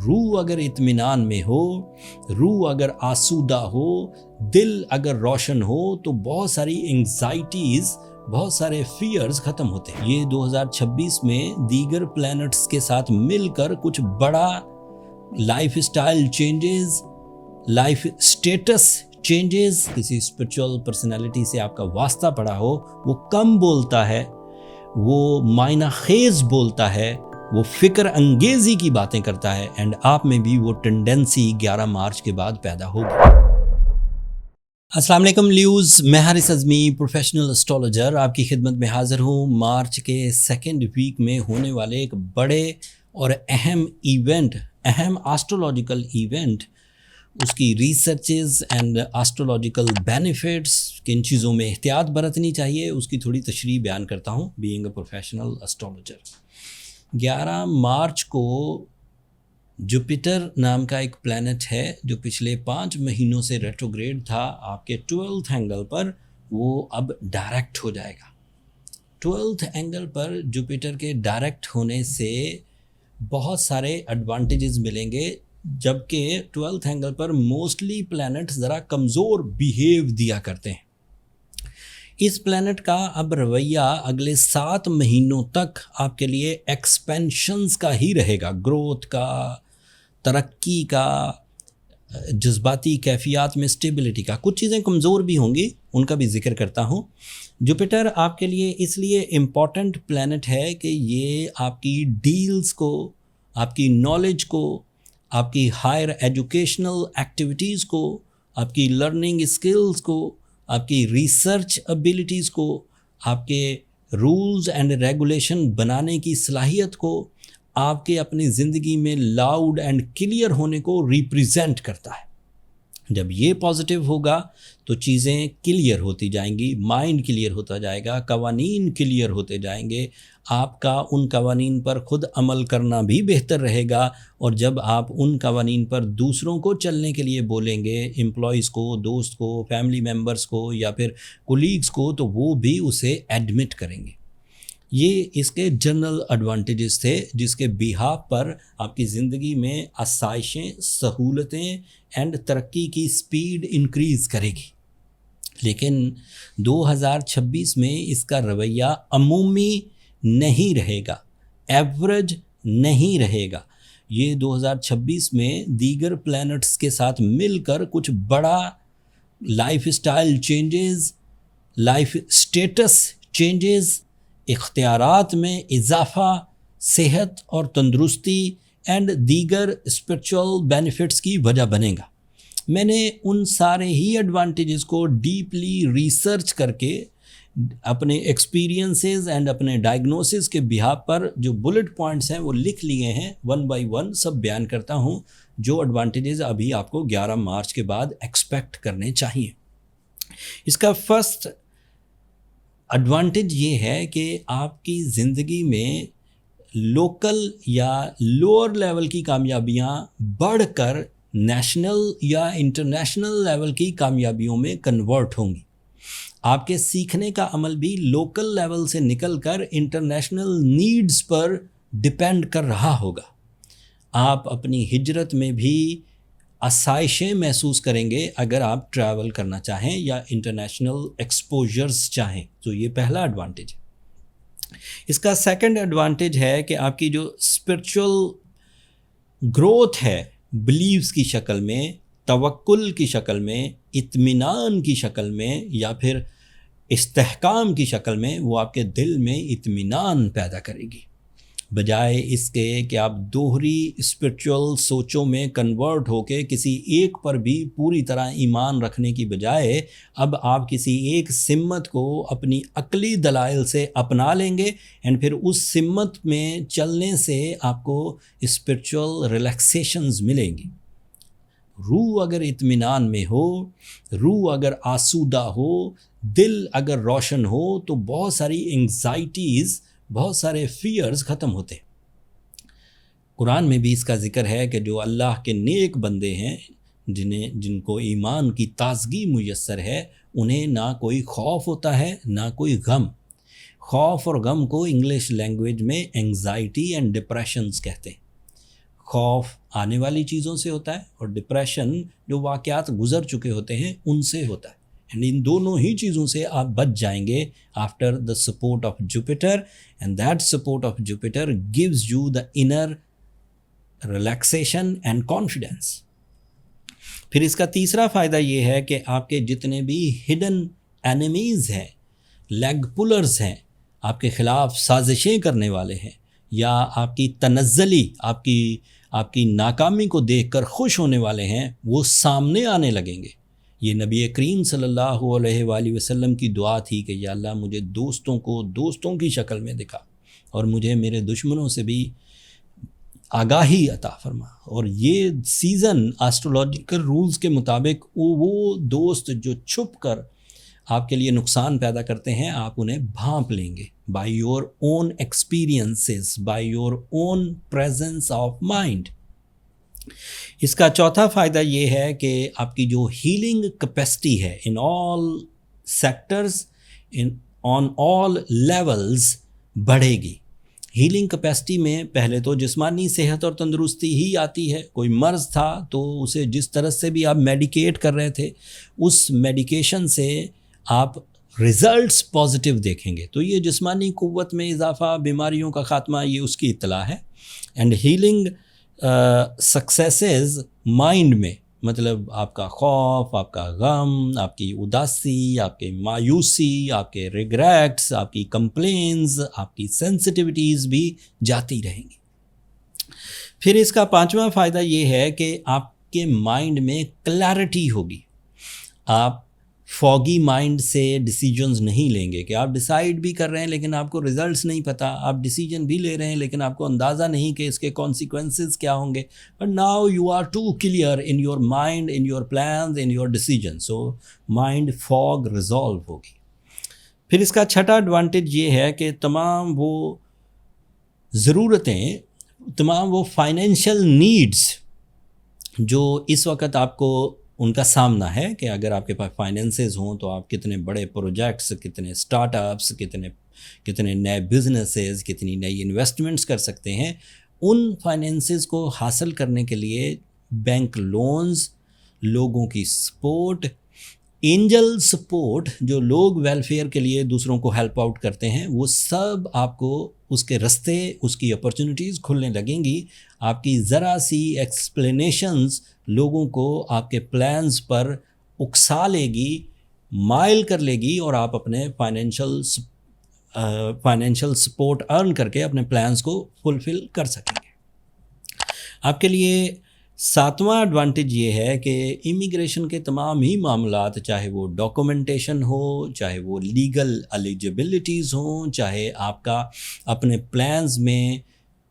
روح اگر اطمینان میں ہو، روح اگر آسودہ ہو، دل اگر روشن ہو تو بہت ساری انگزائٹیز، بہت سارے فیئرز ختم ہوتے ہیں۔ یہ 2026 میں دیگر پلانٹس کے ساتھ مل کر کچھ بڑا lifestyle changes, life status changes, کسی اسپرچول پرسنالٹی سے آپ کا واسطہ پڑا ہو، وہ کم بولتا ہے، وہ معنی خیز بولتا ہے، وہ فکر انگیزی کی باتیں کرتا ہے، اینڈ آپ میں بھی وہ ٹینڈنسی 11 مارچ کے بعد پیدا ہوگی۔ السلام علیکم لیوز، میں حارث اعظمی پروفیشنل اسٹرالوجر آپ کی خدمت میں حاضر ہوں۔ مارچ کے سیکنڈ ویک میں ہونے والے ایک بڑے اور اہم ایونٹ، اہم آسٹرولوجیکل ایونٹ، اس کی ریسرچز اینڈ آسٹرولوجیکل بینیفٹس، کن چیزوں میں احتیاط برتنی چاہیے، اس کی تھوڑی تشریح بیان کرتا ہوں بینگ اے پروفیشنل اسٹرولوجر۔ 11 مارچ کو جوپیٹر نام کا ایک پلانٹ ہے جو پچھلے 5 مہینوں سے ریٹروگریڈ تھا آپ کے 12th اینگل پر، وہ اب ڈائریکٹ ہو جائے گا۔ 12th اینگل پر جوپیٹر کے ڈائریکٹ ہونے سے بہت سارے ایڈوانٹیجز ملیں گے، جبکہ 12th اینگل پر موسٹلی پلانٹ ذرا کمزور بیہیو دیا کرتے ہیں۔ اس پلانٹ کا اب رویہ اگلے 7 مہینوں تک آپ کے لیے ایکسپینشنز کا ہی رہے گا، گروتھ کا، ترقی کا، جذباتی کیفیات میں اسٹیبلٹی کا۔ کچھ چیزیں کمزور بھی ہوں گی، ان کا بھی ذکر کرتا ہوں۔ جوپیٹر آپ کے لیے اس لیے امپورٹنٹ پلانٹ ہے کہ یہ آپ کی ڈیلز کو، آپ کی نالج کو، آپ کی ہائر ایجوکیشنل ایکٹیویٹیز کو، آپ کی لرننگ اسکلز کو، آپ کی ریسرچ ابیلٹیز کو، آپ کے رولز اینڈ ریگولیشن بنانے کی صلاحیت کو، آپ کے اپنی زندگی میں لاؤڈ اینڈ کلیئر ہونے کو ریپریزنٹ کرتا ہے۔ جب یہ پازیٹیو ہوگا تو چیزیں کلیئر ہوتی جائیں گی، مائنڈ کلیئر ہوتا جائے گا، قوانین کلیئر ہوتے جائیں گے، آپ کا ان قوانین پر خود عمل کرنا بھی بہتر رہے گا، اور جب آپ ان قوانین پر دوسروں کو چلنے کے لیے بولیں گے، امپلائیز کو، دوست کو، فیملی ممبرز کو یا پھر کولیگز کو، تو وہ بھی اسے ایڈمٹ کریں گے۔ یہ اس کے جنرل ایڈوانٹیجز تھے جس کے بیہاف پر آپ کی زندگی میں آسائشیں، سہولتیں اینڈ ترقی کی سپیڈ انکریز کرے گی۔ لیکن 2026 میں اس کا رویہ عمومی نہیں رہے گا، ایوریج نہیں رہے گا۔ یہ 2026 میں دیگر پلانٹس کے ساتھ مل کر کچھ بڑا lifestyle changes, life status changes, اختیارات میں اضافہ، صحت اور تندرستی اینڈ دیگر اسپرچول بینیفٹس کی وجہ بنے گا۔ میں نے ان سارے ہی ایڈوانٹیجز کو ڈیپلی ریسرچ کر کے اپنے ایکسپیرینسز اینڈ اپنے ڈائگنوسس کے بہاف پر جو بلٹ پوائنٹس ہیں وہ لکھ لیے ہیں، 1 بائی 1 سب بیان کرتا ہوں، جو ایڈوانٹیجز ابھی آپ کو 11 مارچ کے بعد ایکسپیکٹ کرنے چاہیے۔ اس کا فرسٹ ایڈوانٹیج یہ ہے کہ آپ کی زندگی میں لوکل یا لوور لیول کی کامیابیاں بڑھ کر نیشنل یا انٹرنیشنل لیول کی کامیابیوں میں کنورٹ ہوں گی۔ آپ کے سیکھنے کا عمل بھی لوکل لیول سے نکل کر انٹرنیشنل نیڈز پر ڈپینڈ کر رہا ہوگا۔ آپ اپنی ہجرت میں بھی آسائشیں محسوس کریں گے اگر آپ ٹریول کرنا چاہیں یا انٹرنیشنل ایکسپوجرز چاہیں، تو یہ پہلا ایڈوانٹیج ہے۔ اس کا سیکنڈ ایڈوانٹیج ہے کہ آپ کی جو اسپرچول گروتھ ہے، بلیوز کی شکل میں، توکل کی شکل میں، اطمینان کی شکل میں یا پھر استحکام کی شکل میں، وہ آپ کے دل میں اطمینان پیدا کرے گی، بجائے اس کے کہ آپ دوہری اسپرچول سوچوں میں کنورٹ ہو کے کسی ایک پر بھی پوری طرح ایمان رکھنے کی بجائے اب آپ کسی ایک سمت کو اپنی عقلی دلائل سے اپنا لیں گے، اینڈ پھر اس سمت میں چلنے سے آپ کو اسپرچول ریلیکسیشنز ملیں گی۔ روح اگر اطمینان میں ہو، روح اگر آسودہ ہو، دل اگر روشن ہو تو بہت ساری انگزائٹیز، بہت سارے فیئرز ختم ہوتے ہیں۔ قرآن میں بھی اس کا ذکر ہے کہ جو اللہ کے نیک بندے ہیں، جن کو ایمان کی تازگی میسر ہے، انہیں نہ کوئی خوف ہوتا ہے نہ کوئی غم۔ خوف اور غم کو انگلش لینگویج میں اینگزائٹی اینڈ ڈپریشنز کہتے ہیں۔ خوف آنے والی چیزوں سے ہوتا ہے اور ڈپریشن جو واقعات گزر چکے ہوتے ہیں ان سے ہوتا ہے. اینڈ ان دونوں ہی چیزوں سے آپ بچ جائیں گے after the support of Jupiter. And that support of Jupiter gives you the inner relaxation and confidence. پھر اس کا تیسرا فائدہ یہ ہے کہ آپ کے جتنے بھی ہڈن اینیمیز ہیں، لیگ پلرز ہیں، آپ کے خلاف سازشیں کرنے والے ہیں، یا آپ کی تنزلی، آپ کی ناکامی کو دیکھ کر خوش ہونے والے ہیں، وہ سامنے آنے لگیں گے. یہ نبی کریم صلی اللہ علیہ وآلہ وسلم کی دعا تھی کہ یا اللہ مجھے دوستوں کو دوستوں کی شکل میں دکھا اور مجھے میرے دشمنوں سے بھی آگاہی عطا فرما. اور یہ سیزن ایسٹرولوجیکل رولز کے مطابق وہ دوست جو چھپ کر آپ کے لیے نقصان پیدا کرتے ہیں، آپ انہیں بھانپ لیں گے by your own experiences, by your own presence of mind. اس کا چوتھا فائدہ یہ ہے کہ آپ کی جو ہیلنگ کیپیسٹی ہے ان آل سیکٹرز، آن آل لیولز بڑھے گی. ہیلنگ کیپیسٹی میں پہلے تو جسمانی صحت اور تندرستی ہی آتی ہے. کوئی مرض تھا تو اسے جس طرح سے بھی آپ میڈیکیٹ کر رہے تھے، اس میڈیکیشن سے آپ ریزلٹس پازیٹیو دیکھیں گے. تو یہ جسمانی قوت میں اضافہ، بیماریوں کا خاتمہ، یہ اس کی اطلاع ہے. اینڈ ہیلنگ سکسیسز مائنڈ میں، مطلب آپ کا خوف، آپ کا غم، آپ کی اداسی، آپ کی مایوسی، آپ کے ریگریٹس، آپ کی کمپلینز، آپ کی سینسٹیوٹیز بھی جاتی رہیں گی. پھر اس کا پانچواں فائدہ یہ ہے کہ آپ کے مائنڈ میں کلیئرٹی ہوگی. آپ فوگی مائنڈ سے ڈیسیجنز نہیں لیں گے کہ آپ ڈیسائیڈ بھی کر رہے ہیں لیکن آپ کو ریزلٹس نہیں پتہ، آپ ڈیسیجن بھی لے رہے ہیں لیکن آپ کو اندازہ نہیں کہ اس کے کانسیکوینسز کیا ہوں گے. But now you are too clear in your mind, in your plans, in your decision. So mind fog resolve ہوگی. پھر اس کا چھٹا ایڈوانٹیج یہ ہے کہ تمام وہ ضرورتیں، تمام وہ فائنینشیل نیڈز جو اس وقت آپ کو ان کا سامنا ہے، کہ اگر آپ کے پاس فائنینسز ہوں تو آپ کتنے بڑے پروجیکٹس، کتنے اسٹارٹ اپس، کتنے نئے بزنسز، کتنی نئی انویسٹمنٹس کر سکتے ہیں. ان فائنینسز کو حاصل کرنے کے لیے بینک لونز، لوگوں کی سپورٹ، اینجل سپورٹ، جو لوگ ویلفیئر کے لیے دوسروں کو ہیلپ آؤٹ کرتے ہیں، وہ سب آپ کو اس کے رستے، اس کی اپرچونیٹیز کھلنے لگیں گی. آپ کی ذرا سی ایکسپلینیشنز لوگوں کو آپ کے پلانز پر اکسا لے گی، مائل کر لے گی، اور آپ اپنے فائنینشیل سپورٹ ارن کر کے اپنے پلانز کو فلفل کر سکیں گے. آپ کے لیے ساتواں ایڈوانٹیج یہ ہے کہ امیگریشن کے تمام ہی معاملات، چاہے وہ ڈاکومنٹیشن ہو، چاہے وہ لیگل ایلیجبلٹیز ہوں، چاہے آپ کا اپنے پلانز میں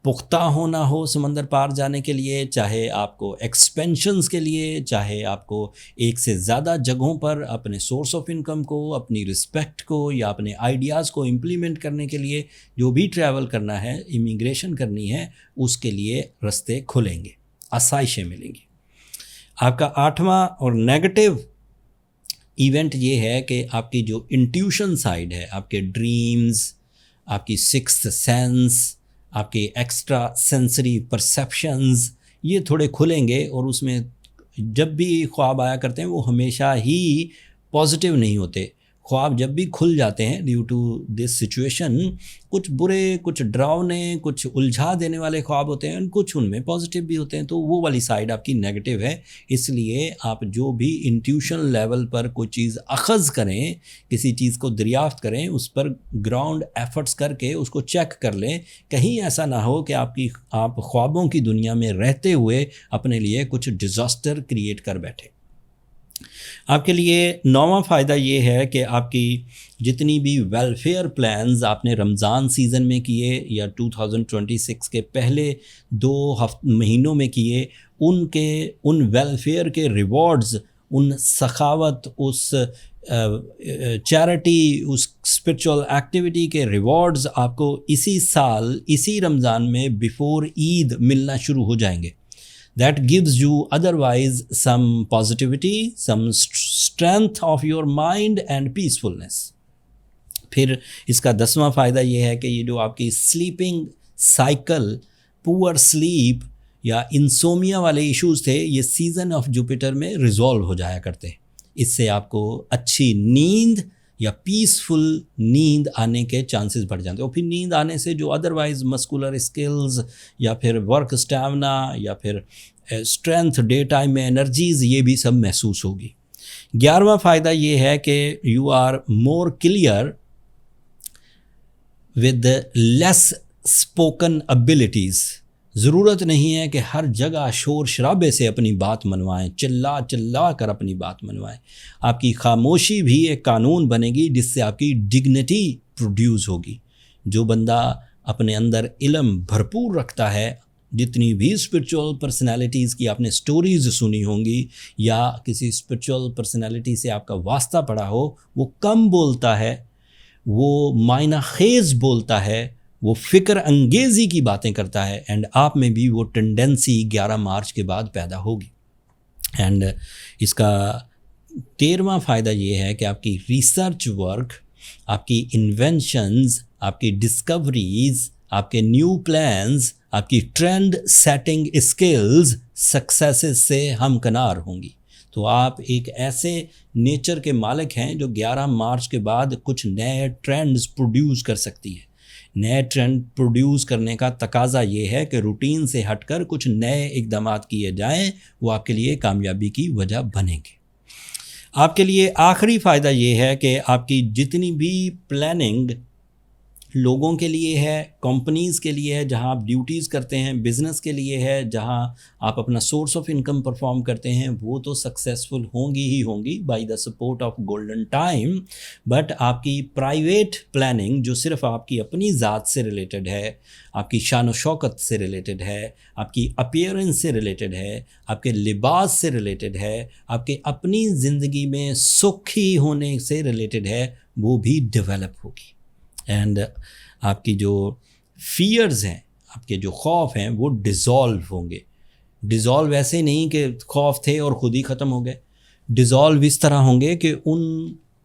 پختہ ہونا ہو سمندر پار جانے کے لیے، چاہے آپ کو ایکسپینشنز کے لیے، چاہے آپ کو ایک سے زیادہ جگہوں پر اپنے سورس آف انکم کو، اپنی رسپیکٹ کو، یا اپنے آئیڈیاز کو امپلیمنٹ کرنے کے لیے جو بھی ٹریول کرنا ہے، امیگریشن کرنی ہے، اس کے لیے رستے کھلیں گے، آسائشیں ملیں گی. آپ کا آٹھواں اور نیگیٹو ایونٹ یہ ہے کہ آپ کی جو انٹیوشن سائڈ ہے، آپ کے ڈریمز، آپ کی سکستھ سینس، آپ کے ایکسٹرا سینسری پرسیپشنز، یہ تھوڑے کھلیں گے. اور اس میں جب بھی خواب آیا کرتے ہیں وہ ہمیشہ ہی پازیٹیو نہیں ہوتے. خواب جب بھی کھل جاتے ہیں ڈیو ٹو دس سچویشن، کچھ برے، کچھ ڈراؤنے، کچھ الجھا دینے والے خواب ہوتے ہیں، کچھ ان میں پازیٹیو بھی ہوتے ہیں. تو وہ والی سائڈ آپ کی نیگیٹو ہے. اس لیے آپ جو بھی انٹیوشن لیول پر کوئی چیز اخذ کریں، کسی چیز کو دریافت کریں، اس پر گراؤنڈ ایفرٹس کر کے اس کو چیک کر لیں. کہیں ایسا نہ ہو کہ آپ خوابوں کی دنیا میں رہتے ہوئے اپنے لیے کچھ ڈیزاسٹر کریٹ کر بیٹھے. آپ کے لیے نواں فائدہ یہ ہے کہ آپ کی جتنی بھی ویلفیئر پلانز آپ نے رمضان سیزن میں کیے یا 2026 کے پہلے 2 مہینوں میں کیے، ان ویلفیئر کے ریوارڈز، ان سخاوت، اس چیریٹی، اس اسپرچول ایکٹیویٹی کے ریوارڈز آپ کو اسی سال، اسی رمضان میں بیفور عید ملنا شروع ہو جائیں گے. That gives you otherwise some positivity, some strength of your mind and peacefulness. پھر اس کا 10واں فائدہ یہ ہے کہ یہ جو آپ کی سلیپنگ سائیکل، پور سلیپ، یا انسومیا والے ایشوز تھے، یہ سیزن آف جوپیٹر میں ریزالو ہو جایا کرتے ہیں. اس سے آپ کو اچھی نیند یا پیسفل نیند آنے کے چانسز بڑھ جاتے ہیں. اور پھر نیند آنے سے جو ادروائز مسکولر اسکلز یا پھر ورک اسٹیمنا یا پھر اسٹرینتھ، ڈے ٹائم میں انرجیز، یہ بھی سب محسوس ہوگی. 11واں فائدہ یہ ہے کہ you are more clear with less spoken abilities. ضرورت نہیں ہے کہ ہر جگہ شور شرابے سے اپنی بات منوائیں، چلا چلا کر اپنی بات منوائیں. آپ کی خاموشی بھی ایک قانون بنے گی جس سے آپ کی ڈگنیٹی پروڈیوس ہوگی. جو بندہ اپنے اندر علم بھرپور رکھتا ہے، جتنی بھی اسپرچول پرسنالٹیز کی آپ نے سٹوریز سنی ہوں گی یا کسی اسپرچول پرسنالٹی سے آپ کا واسطہ پڑا ہو، وہ کم بولتا ہے، وہ معنی خیز بولتا ہے، وہ فکر انگیزی کی باتیں کرتا ہے. اینڈ آپ میں بھی وہ ٹینڈنسی 11 مارچ کے بعد پیدا ہوگی. اینڈ اس کا 13واں فائدہ یہ ہے کہ آپ کی ریسرچ ورک، آپ کی انوینشنز، آپ کی ڈسکوریز، آپ کے نیو پلانز، آپ کی ٹرینڈ سیٹنگ اسکلز سکسیسز سے ہمکنار ہوں گی. تو آپ ایک ایسے نیچر کے مالک ہیں جو 11 مارچ کے بعد کچھ نئے ٹرینڈز پروڈیوس کر سکتی ہے. نئے ٹرینڈ پروڈیوس کرنے کا تقاضا یہ ہے کہ روٹین سے ہٹ کر کچھ نئے اقدامات کیے جائیں، وہ آپ کے لیے کامیابی کی وجہ بنیں گے. آپ کے لیے آخری فائدہ یہ ہے کہ آپ کی جتنی بھی پلاننگ لوگوں کے لیے ہے، کمپنیز کے لیے ہے جہاں آپ ڈیوٹیز کرتے ہیں، بزنس کے لیے ہے جہاں آپ اپنا سورس آف انکم پرفارم کرتے ہیں، وہ تو سکسیزفل ہوں گی by the support of golden time. But آپ کی پرائیویٹ پلاننگ جو صرف آپ کی اپنی ذات سے ریلیٹڈ ہے، آپ کی شان و شوکت سے ریلیٹڈ ہے، آپ کی اپیئرنس سے ریلیٹڈ ہے، آپ کے لباس سے ریلیٹڈ ہے، آپ کے اپنی زندگی میں سکھی ہونے سے ریلیٹڈ ہے، وہ بھی ڈیولپ ہوگی. اینڈ آپ کی جو فیئرز ہیں، آپ کے جو خوف ہیں، وہ ڈیزالو ہوں گے. ڈیزالو ایسے نہیں کہ خوف تھے اور خود ہی ختم ہو گئے. ڈیزالو اس طرح ہوں گے کہ ان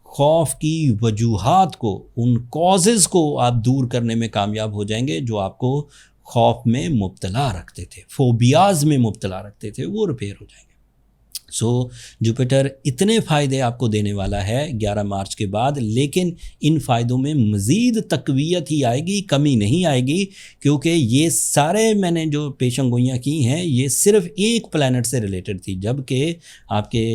خوف کی وجوہات کو، ان کازز کو آپ دور کرنے میں کامیاب ہو جائیں گے جو آپ کو خوف میں مبتلا رکھتے تھے، فوبیاز میں مبتلا رکھتے تھے، وہ ریپیئر ہو جائیں گے. سو جوپیٹر اتنے فائدے آپ کو دینے والا ہے 11 مارچ کے بعد، لیکن ان فائدوں میں مزید تقویت ہی آئے گی، کمی نہیں آئے گی، کیونکہ یہ سارے میں نے جو پیشن گوئیاں کی ہیں یہ صرف ایک پلانٹ سے ریلیٹڈ تھی، جبکہ آپ کے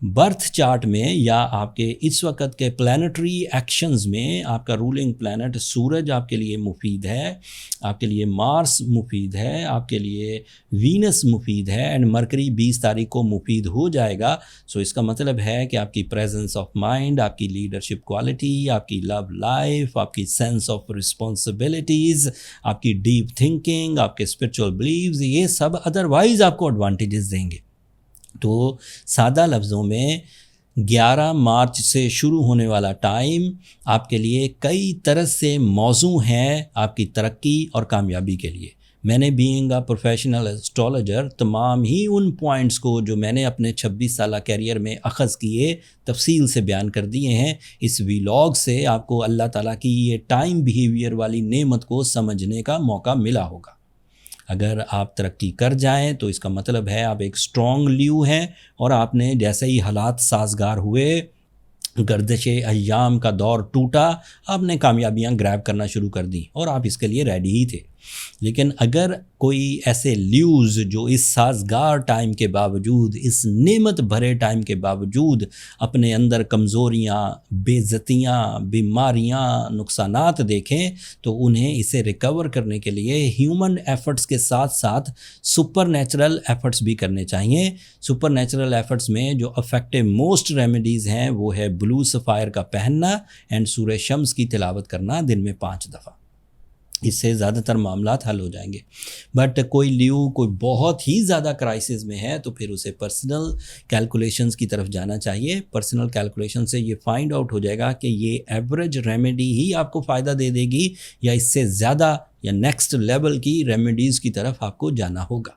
برتھ چارٹ میں یا آپ کے اس وقت کے پلانٹری ایکشنز میں آپ کا رولنگ پلانٹ سورج آپ کے لیے مفید ہے، آپ کے لیے مارس مفید ہے، آپ کے لیے وینس مفید ہے، اینڈ مرکری 20 تاریخ کو مفید ہو جائے گا. سو اس کا مطلب ہے کہ آپ کی پریزنس آف مائنڈ، آپ کی لیڈرشپ کوالٹی، آپ کی لو لائف، آپ کی سینس آف رسپانسبلٹیز، آپ کی ڈیپ تھنکنگ، آپ کے اسپرچول بلیوز، یہ سب ادروائز آپ کو ایڈوانٹیجز دیں گے. تو سادہ لفظوں میں 11 مارچ سے شروع ہونے والا ٹائم آپ کے لیے کئی طرح سے موزوں ہے آپ کی ترقی اور کامیابی کے لیے. میں نے بینگ اے پروفیشنل اسٹرالوجر تمام ہی ان پوائنٹس کو جو میں نے اپنے 26 سالہ کیریئر میں اخذ کیے تفصیل سے بیان کر دیے ہیں. اس ویلاگ سے آپ کو اللہ تعالیٰ کی یہ ٹائم بیہیویئر والی نعمت کو سمجھنے کا موقع ملا ہوگا. اگر آپ ترقی کر جائیں تو اس کا مطلب ہے آپ ایک اسٹرانگ لیو ہیں، اور آپ نے جیسے ہی حالات سازگار ہوئے، گردش ایام کا دور ٹوٹا، آپ نے کامیابیاں گریب کرنا شروع کر دیں اور آپ اس کے لیے ریڈی ہی تھے. لیکن اگر کوئی ایسے لیوز جو اس سازگار ٹائم کے باوجود، اس نعمت بھرے ٹائم کے باوجود اپنے اندر کمزوریاں، بے عزتیاں، بیماریاں، نقصانات دیکھیں، تو انہیں اسے ریکور کرنے کے لیے ہیومن ایفرٹس کے ساتھ ساتھ سپر نیچرل ایفرٹس بھی کرنے چاہیے. سپر نیچرل ایفرٹس میں جو افیکٹو موسٹ ریمیڈیز ہیں وہ ہے بلو سفائر کا پہننا اینڈ سورہ شمس کی تلاوت کرنا دن میں 5 دفعہ. اس سے زیادہ تر معاملات حل ہو جائیں گے. بٹ کوئی لیو کوئی بہت ہی زیادہ کرائسس میں ہے تو پھر اسے پرسنل کیلکولیشنز کی طرف جانا چاہیے. پرسنل کیلکولیشن سے یہ فائنڈ آؤٹ ہو جائے گا کہ یہ ایوریج ریمیڈی ہی آپ کو فائدہ دے دے گی یا اس سے زیادہ یا نیکسٹ لیول کی ریمیڈیز کی طرف آپ کو جانا ہوگا.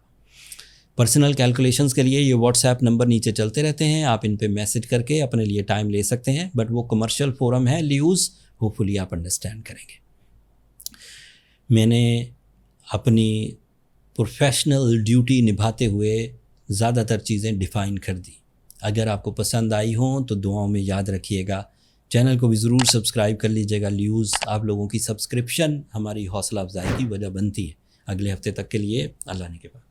پرسنل کیلکولیشنز کے لیے یہ واٹس ایپ نمبر نیچے چلتے رہتے ہیں، آپ ان پہ میسج کر کے اپنے لیے ٹائم لے سکتے ہیں. بٹ وہ کمرشل فورم ہے لیوز، ہوپ فلی آپ انڈرسٹینڈ کریں گے. میں نے اپنی پروفیشنل ڈیوٹی نبھاتے ہوئے زیادہ تر چیزیں ڈیفائن کر دی. اگر آپ کو پسند آئی ہوں تو دعاؤں میں یاد رکھیے گا. چینل کو بھی ضرور سبسکرائب کر لیجیے گا. لیوز آپ لوگوں کی سبسکرپشن ہماری حوصلہ افزائی کی وجہ بنتی ہے. اگلے ہفتے تک کے لیے اللہ نے کے بعد.